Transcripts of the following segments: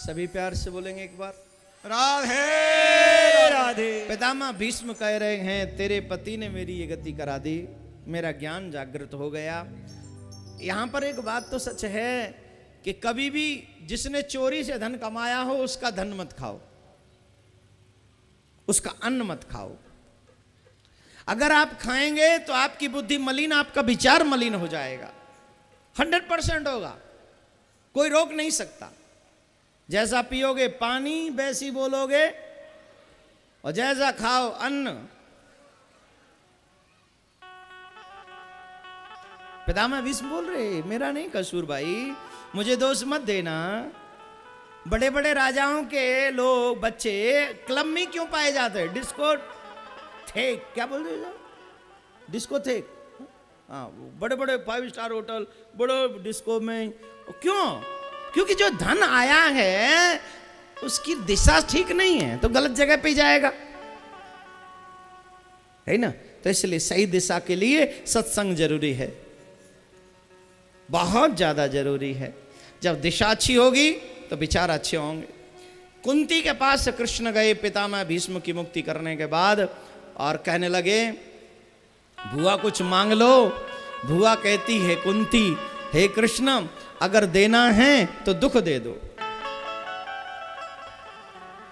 सभी प्यार से बोलेंगे एक बार, राधे राधे। पितामह भीष्म कह रहे हैं तेरे पति ने मेरी ये गति करा दी, मेरा ज्ञान जागृत हो गया। यहां पर एक बात तो सच है कि कभी भी जिसने चोरी से धन कमाया हो उसका धन मत खाओ, उसका अन्न मत खाओ। अगर आप खाएंगे तो आपकी बुद्धि मलिन, आपका विचार मलिन हो जाएगा, 100% होगा, कोई रोक नहीं सकता। जैसा पियोगे पानी वैसी बोलोगे, और जैसा खाओ अन्न। पितामह भीष्म बोल रहे मेरा नहीं कसूर भाई, मुझे दोष मत देना। बड़े बड़े राजाओं के लोग बच्चे क्लब में क्यों पाए जाते हैं? डिस्को थे, क्या बोल रहे हैं? डिस्को थे, हाँ, बड़े बड़े 5 स्टार होटल, बड़े डिस्को में क्यों? क्योंकि जो धन आया है उसकी दिशा ठीक नहीं है, तो गलत जगह पे जाएगा, है ना। तो इसलिए सही दिशा के लिए सत्संग जरूरी है, बहुत ज्यादा जरूरी है। जब दिशा अच्छी होगी तो विचार अच्छे होंगे। कुंती के पास कृष्ण गए पितामह भीष्म की मुक्ति करने के बाद, और कहने लगे बुआ कुछ मांग लो। बुआ कहती है कुंती, हे कृष्ण अगर देना है तो दुख दे दो।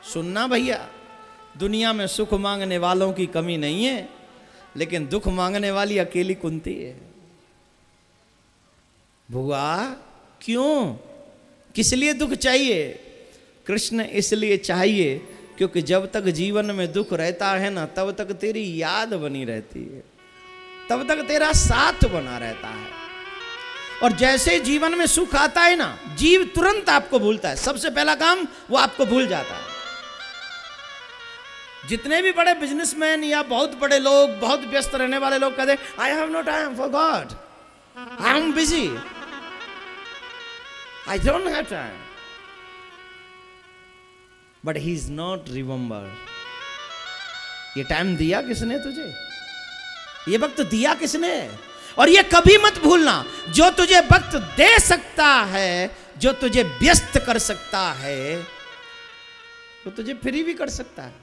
सुनना भैया, दुनिया में सुख मांगने वालों की कमी नहीं है, लेकिन दुख मांगने वाली अकेली कुंती है। बुआ क्यों, किस लिए दुख चाहिए? कृष्ण इसलिए चाहिए क्योंकि जब तक जीवन में दुख रहता है ना, तब तक तेरी याद बनी रहती है, तब तक तेरा साथ बना रहता है। और जैसे जीवन में सुख आता है ना, जीव तुरंत आपको भूलता है, सबसे पहला काम वो आपको भूल जाता है। जितने भी बड़े बिजनेसमैन या बहुत बड़े लोग, बहुत व्यस्त रहने वाले लोग कहते I have no time for God, I am busy, I don't have time, but he is not remember. ये टाइम दिया किसने तुझे? ये वक्त दिया किसने? और ये कभी मत भूलना, जो तुझे वक्त दे सकता है, जो तुझे व्यस्त कर सकता है, वो तुझे फ्री भी कर सकता है,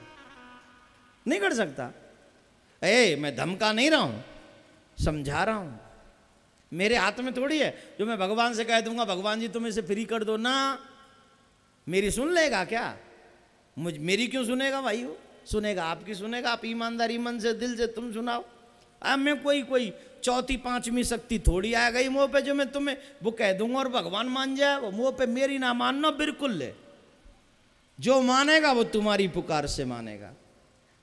नहीं कर सकता। मैं धमका नहीं रहा हूं, समझा रहा हूं। मेरे हाथ में थोड़ी है जो मैं भगवान से कह दूंगा भगवान जी तुम इसे फ्री कर दो ना। मेरी सुन लेगा क्या? मेरी क्यों सुनेगा भाई? वो सुनेगा, आपकी सुनेगा। आप ईमानदारी मन से दिल से तुम सुनाओ। अब मैं कोई चौथी पांचवी शक्ति थोड़ी आ गई मुंह पे जो मैं तुम्हें वो कह दूंगा और भगवान मान जाए। वो मुंह पे मेरी ना मानना बिल्कुल ले, जो मानेगा वो तुम्हारी पुकार से मानेगा।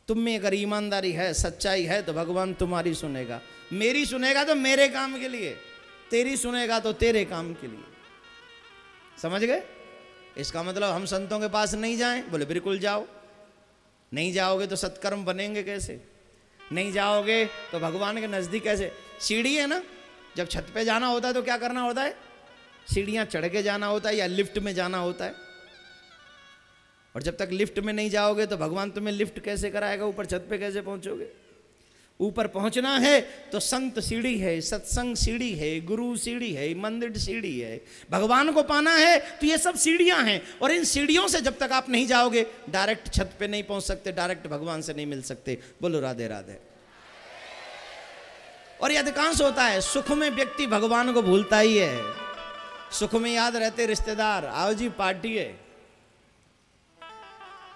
तुम में अगर ईमानदारी है, सच्चाई है, तो भगवान तुम्हारी सुनेगा। मेरी सुनेगा तो मेरे काम के लिए, तेरी सुनेगा तो तेरे काम के लिए। समझ गए? इसका मतलब हम संतों के पास नहीं जाएं? बोले बिल्कुल जाओ। नहीं जाओगे तो सत्कर्म बनेंगे कैसे? नहीं जाओगे तो भगवान के नजदीक कैसे? सीढ़ी है ना, जब छत पे जाना होता है तो क्या करना होता है? सीढ़ियां चढ़ के जाना होता है या लिफ्ट में जाना होता है। और जब तक लिफ्ट में नहीं जाओगे तो भगवान तुम्हें लिफ्ट कैसे कराएगा? ऊपर छत पे कैसे पहुंचोगे? ऊपर पहुंचना है तो संत सीढ़ी है, सत्संग सीढ़ी है, गुरु सीढ़ी है, मंदिर सीढ़ी है। भगवान को पाना है तो ये सब सीढ़ियां हैं, और इन सीढ़ियों से जब तक आप नहीं जाओगे डायरेक्ट छत पे नहीं पहुंच सकते, डायरेक्ट भगवान से नहीं मिल सकते। बोलो राधे राधे। और ये अधिकांश होता है, सुख में व्यक्ति भगवान को भूलता ही है। सुख में याद रहते रिश्तेदार, आओ जी पार्टी है।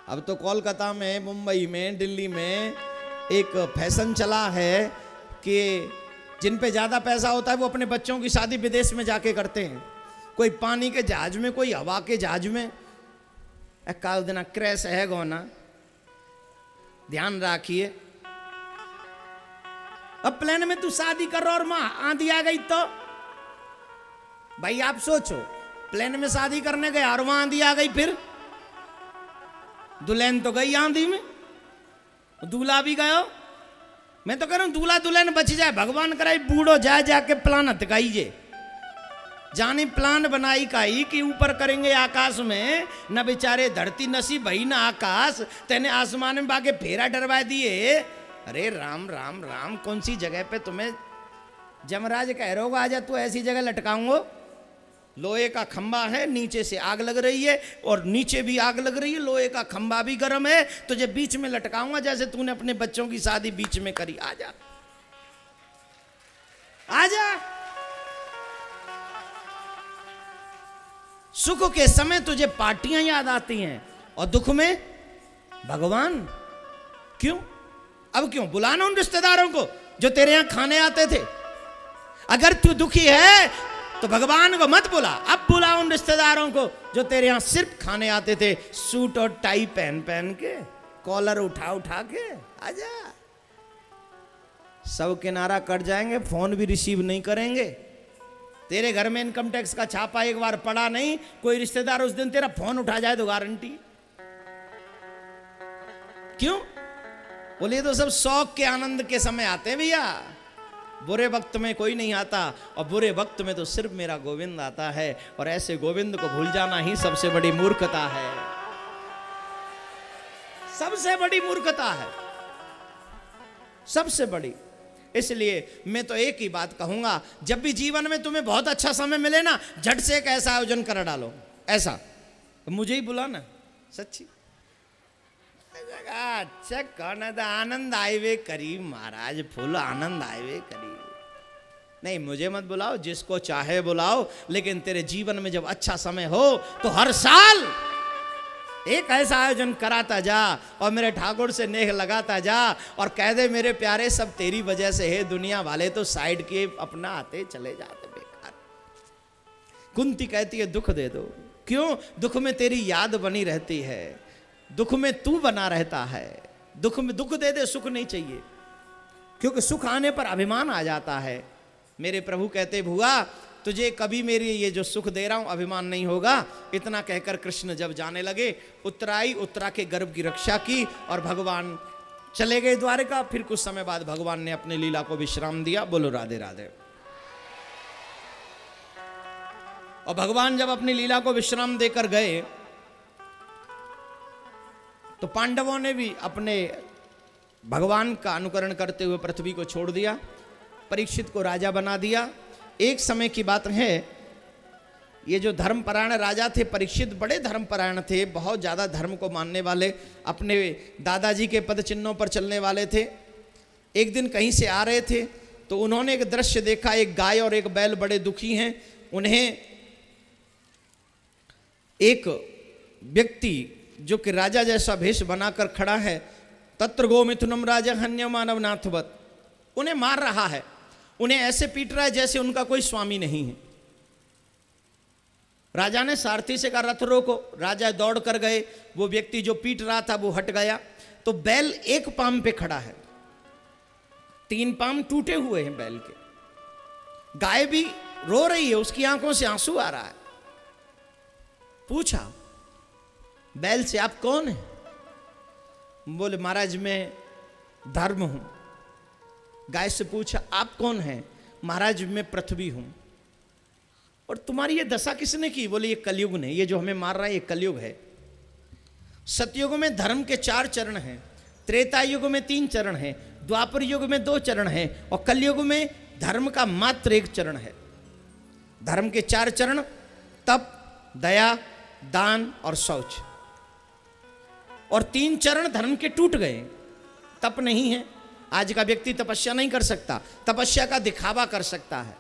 अब तो कोलकाता में, मुंबई में, दिल्ली में एक फैशन चला है कि जिन पे ज़्यादा पैसा होता है वो अपने बच्चों की शादी विदेश में जाके करते हैं। कोई पानी के जहाज में, कोई हवा के जहाज में। काल दिन क्रैश है गोना, ध्यान रखिए। अब प्लेन में तू शादी कर रहा और माँ आंधी आ गई तो भाई आप सोचो, प्लेन में शादी करने गए और वहां आंधी आ गई, फिर दुल्हन तो गई आंधी में, दूल्हा भी गयो। मैं तो कह रहा हूं दूल्हा दुल्हन बच जाए, भगवान कराए बूढ़ो जाए जाके प्लान हथकाईजे। जाने प्लान बनाई काई कि ऊपर करेंगे आकाश में, न बेचारे धरती नसीब भई न आकाश, तेने आसमान में बाके फेरा डरवा दिए। अरे राम राम राम, कौन सी जगह पे तुम्हें जमराज कह रहे हो आजा तू ऐसी जगह लटकाऊंगो? लोहे का खंबा है, नीचे से आग लग रही है और नीचे भी आग लग रही है, लोहे का खंबा भी गर्म है, तुझे बीच में लटकाऊंगा जैसे तूने अपने बच्चों की शादी बीच में करी। आजा आजा। सुख के समय तुझे पार्टियां याद आती हैं और दुख में भगवान। क्यों? अब क्यों? बुलाना उन रिश्तेदारों को जो तेरे यहां खाने आते थे। अगर तू दुखी है तो भगवान को मत बुला, अब बुला उन रिश्तेदारों को जो तेरे यहां सिर्फ खाने आते थे, सूट और टाई पहन पहन के, कॉलर उठा उठा के। आजा। सब किनारा कट जाएंगे, फोन भी रिसीव नहीं करेंगे। तेरे घर में इनकम टैक्स का छापा एक बार पड़ा नहीं, कोई रिश्तेदार उस दिन तेरा फोन उठा जाए तो गारंटी। क्यों? बोले तो सब शौक के आनंद के समय आते हैं भैया, बुरे वक्त में कोई नहीं आता, और बुरे वक्त में तो सिर्फ मेरा गोविंद आता है, और ऐसे गोविंद को भूल जाना ही सबसे बड़ी मूर्खता है। सबसे बड़ी मूर्खता है, सबसे बड़ी। इसलिए मैं तो एक ही बात कहूंगा, जब भी जीवन में तुम्हें बहुत अच्छा समय मिले ना, झट से एक ऐसा आयोजन कर डालो, ऐसा मुझे ही बुलाना। सच्ची अच्छा कौन है? आनंद आईवे करीब महाराज, फुल आनंद आईवे करीब। नहीं, मुझे मत बुलाओ, जिसको चाहे बुलाओ, लेकिन तेरे जीवन में जब अच्छा समय हो तो हर साल एक ऐसा आयोजन कराता जा और मेरे ठाकुर से नेह लगाता जा और कह दे मेरे प्यारे सब तेरी वजह से है, दुनिया वाले तो साइड के अपना आते चले जाते बेकार। कुंती कहती है दुख दे दो। क्यों? दुख में तेरी याद बनी रहती है, दुख में तू बना रहता है। दुख में दुख दे दे, सुख नहीं चाहिए, क्योंकि सुख आने पर अभिमान आ जाता है। मेरे प्रभु कहते भुआ तुझे कभी मेरी ये जो सुख दे रहा हूं अभिमान नहीं होगा। इतना कहकर कृष्ण जब जाने लगे, उत्तराई, उत्तरा के गर्भ की रक्षा की और भगवान चले गए द्वारिका। फिर कुछ समय बाद भगवान ने अपने लीला को विश्राम दिया। बोलो राधे राधे। और भगवान जब अपनी लीला को विश्राम देकर गए तो पांडवों ने भी अपने भगवान का अनुकरण करते हुए पृथ्वी को छोड़ दिया, परीक्षित को राजा बना दिया। एक समय की बात है, ये जो धर्मपरायण राजा थे, परीक्षित बड़े धर्मपरायण थे, बहुत ज़्यादा धर्म को मानने वाले, अपने दादाजी के पद चिन्हों पर चलने वाले थे। एक दिन कहीं से आ रहे थे तो उन्होंने एक दृश्य देखा, एक गाय और एक बैल बड़े दुखी हैं। उन्हें एक व्यक्ति जो कि राजा जैसा भेष बनाकर खड़ा है, तत्र गोमिथुनम राजा हन्य मानव नाथवत, उन्हें मार रहा है, उन्हें ऐसे पीट रहा है जैसे उनका कोई स्वामी नहीं है। राजा ने सारथी से कहा रथ रोको। राजा दौड़ कर गए, वो व्यक्ति जो पीट रहा था वो हट गया। तो बैल एक पांव पे खड़ा है, 3 पांव टूटे हुए हैं बैल के। गाय भी रो रही है, उसकी आंखों से आंसू आ रहा है। पूछा बैल से आप कौन है? बोले महाराज मैं धर्म हूं। गाय से पूछा आप कौन हैं? महाराज मैं पृथ्वी हूं। और तुम्हारी ये दशा किसने की? बोले ये कलयुग ने, ये जो हमें मार रहा है ये कलयुग है। सतयुग में धर्म के 4 चरण हैं, त्रेता युग में 3 चरण हैं, द्वापर युग में 2 चरण हैं, और कलयुग में धर्म का मात्र 1 चरण है। धर्म के 4 चरण तप, दया, दान और शौच, और 3 चरण धर्म के टूट गए। तप नहीं है, आज का व्यक्ति तपस्या नहीं कर सकता, तपस्या का दिखावा कर सकता है।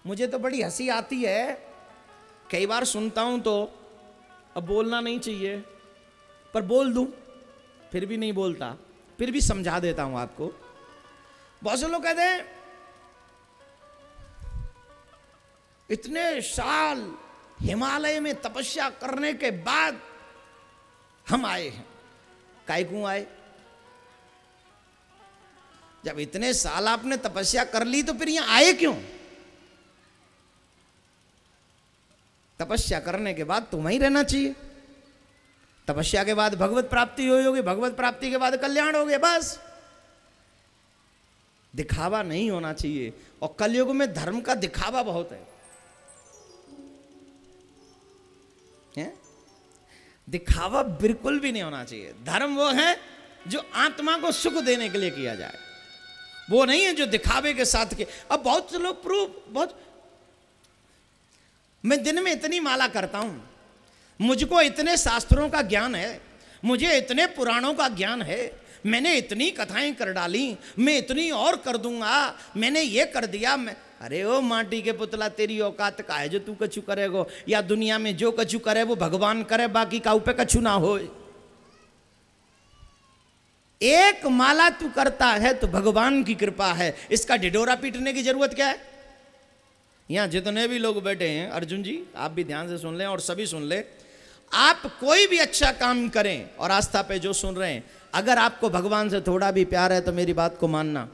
मुझे तो बड़ी हंसी आती है, कई बार सुनता हूं तो अब बोलना नहीं चाहिए पर बोल दूं, फिर भी नहीं बोलता, फिर भी समझा देता हूं आपको। बहुत से लोग कहते हैं इतने साल हिमालय में तपस्या करने के बाद हम आए हैं। काहे क्यों आए? जब इतने साल आपने तपस्या कर ली तो फिर यहां आए क्यों? तपस्या करने के बाद तो वहीं रहना चाहिए। तपस्या के बाद भगवत प्राप्ति होगी, भगवत प्राप्ति के बाद कल्याण हो गया, बस। दिखावा नहीं होना चाहिए, और कलयुग में धर्म का दिखावा बहुत है। दिखावा बिल्कुल भी नहीं होना चाहिए। धर्म वो है जो आत्मा को सुख देने के लिए किया जाए, वो नहीं है जो दिखावे के साथ के। अब बहुत से लोग बहुत मैं दिन में इतनी माला करता हूं, मुझको इतने शास्त्रों का ज्ञान है, मुझे इतने पुराणों का ज्ञान है, मैंने इतनी कथाएं कर डाली, मैं इतनी और कर दूंगा, मैंने ये कर दिया। मैं अरे ओ माटी के पुतला, तेरी औकात का है जो तू कछु करेगो? या दुनिया में जो कछु करे वो भगवान करे, बाकी का ऊपर कछु ना हो। एक माला तू करता है तो भगवान की कृपा है, इसका ढिढोरा पीटने की जरूरत क्या है? यहां जितने भी लोग बैठे हैं, अर्जुन जी आप भी ध्यान से सुन लें और सभी सुन ले, आप कोई भी अच्छा काम करें और आस्था पे जो सुन रहे हैं, अगर आपको भगवान से थोड़ा भी प्यार है तो मेरी बात को मानना,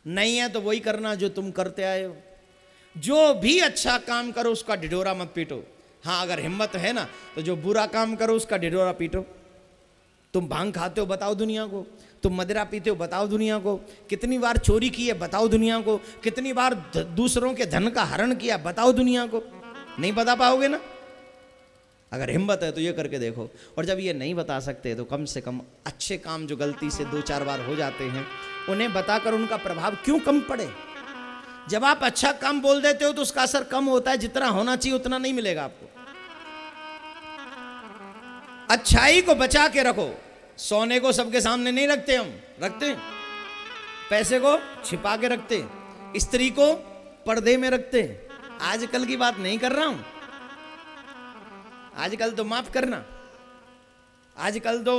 नहीं है तो वही करना जो तुम करते आए हो। जो भी अच्छा काम करो उसका ढिढोरा मत पीटो। हाँ, अगर हिम्मत है ना तो जो बुरा काम करो उसका ढिढोरा पीटो। तुम भांग खाते हो बताओ दुनिया को, तुम मदिरा पीते हो बताओ दुनिया को, कितनी बार चोरी की है बताओ दुनिया को, कितनी बार दूसरों के धन का हरण किया बताओ दुनिया को। नहीं बता पाओगे ना? अगर हिम्मत है तो ये करके देखो। और जब ये नहीं बता सकते तो कम से कम अच्छे काम जो गलती से 2-4 बार हो जाते हैं उन्हें बताकर उनका प्रभाव क्यों कम पड़े। जब आप अच्छा काम बोल देते हो तो उसका असर कम होता है, जितना होना चाहिए उतना नहीं मिलेगा आपको। अच्छाई को बचा के रखो। सोने को सबके सामने नहीं रखते, हम रखते हैं। पैसे को छिपा के रखते, स्त्री को पर्दे में रखते। आजकल की बात नहीं कर रहा हूं, आजकल तो माफ करना, आजकल तो